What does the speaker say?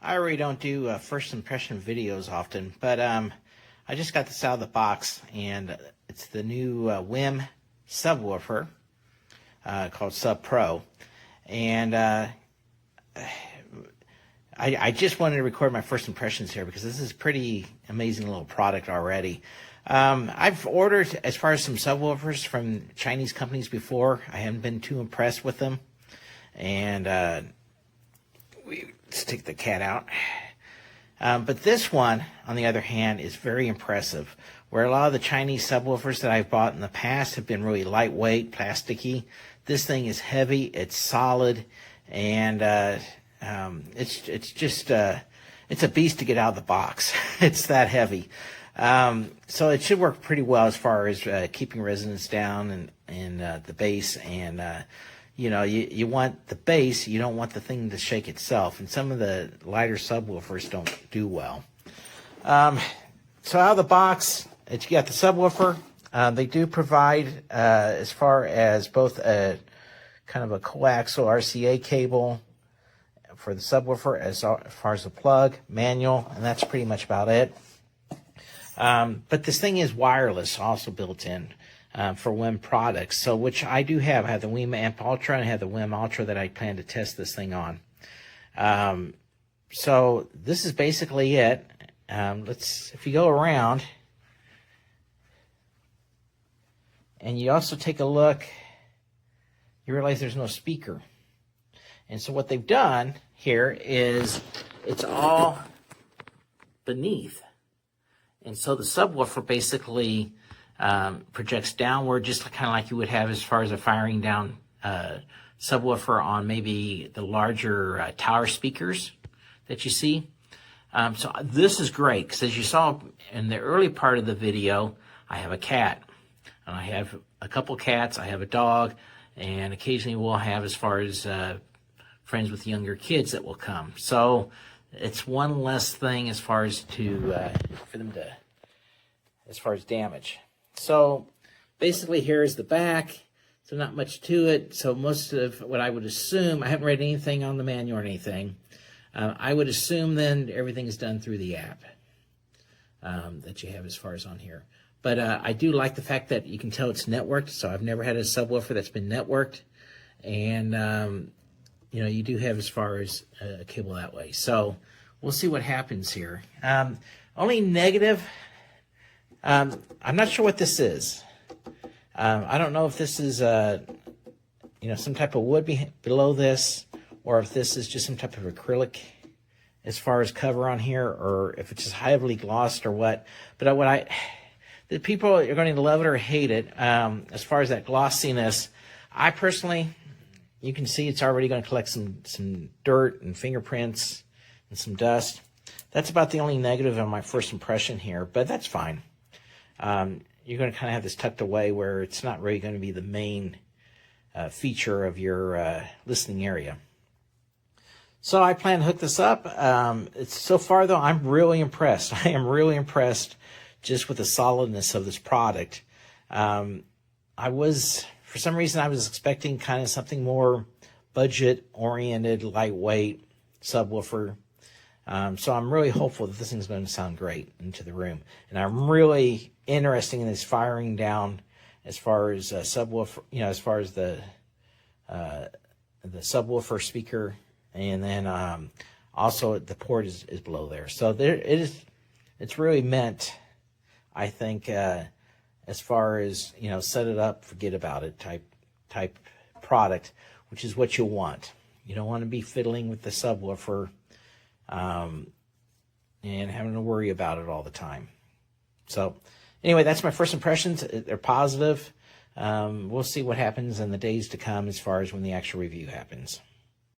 I really don't do first impression videos often, but I just got this out of the box, and it's the new WiiM subwoofer called Sub Pro, and I just wanted to record my first impressions here because this is a pretty amazing little product already. I've ordered as far as some subwoofers from Chinese companies before. I haven't been too impressed with them, and let's take the cat out. But this one, on the other hand, is very impressive. Where a lot of the Chinese subwoofers that I've bought in the past have been really lightweight, plasticky, this thing is heavy, it's solid, and it's just it's a beast to get out of the box. It's that heavy. So it should work pretty well as far as keeping resonance down and the bass, and you know, you want the bass, you don't want the thing to shake itself, and some of the lighter subwoofers don't do well. So out of the box, you got the subwoofer. They do provide as far as both a kind of a coaxial RCA cable for the subwoofer, as far as the plug, manual, and that's pretty much about it. But this thing is wireless, also built in for WiiM products, so which I do have. I have the WiiM Amp Ultra and I have the WiiM Ultra that I plan to test this thing on. So this is basically it. If you go around and you also take a look, you realize there's no speaker. And so what they've done here is it's all beneath. And so the subwoofer basically projects downward, just kind of like you would have as far as a firing down subwoofer on maybe the larger tower speakers that you see. So this is great, because as you saw in the early part of the video, I have a cat. And I have a couple cats, I have a dog, and occasionally we'll have as far as friends with younger kids that will come. So it's one less thing as far as for them to, as far as damage. So basically here is the back. So not much to it. So most of what I would assume, I haven't read anything on the manual or anything. I would assume then everything is done through the app that you have as far as on here. But I do like the fact that you can tell it's networked. So I've never had a subwoofer that's been networked. And you know, you do have as far as a cable that way. So we'll see what happens here. Only negative, I'm not sure what this is. I don't know if this is, you know, some type of wood below this, or if this is just some type of acrylic as far as cover on here, or if it's just heavily glossed or what. But the people are going to love it or hate it. As far as that glossiness, I personally, you can see it's already going to collect some dirt and fingerprints and some dust. That's about the only negative on my first impression here, but that's fine. You're going to kind of have this tucked away where it's not really going to be the main feature of your listening area. So I plan to hook this up. So far, though, I'm really impressed. I am really impressed just with the solidness of this product. For some reason, I was expecting kind of something more budget-oriented, lightweight subwoofer. So I'm really hopeful that this thing's going to sound great into the room. And I'm really interested in this firing down as far as subwoofer, you know, as far as the subwoofer speaker, and then also the port is below there. So there it is. It's really meant, I think, as far as, you know, set it up, forget about it type product, which is what you want. You don't want to be fiddling with the subwoofer and having to worry about it all the time. So anyway, that's my first impressions. They're positive. We'll see what happens in the days to come as far as when the actual review happens.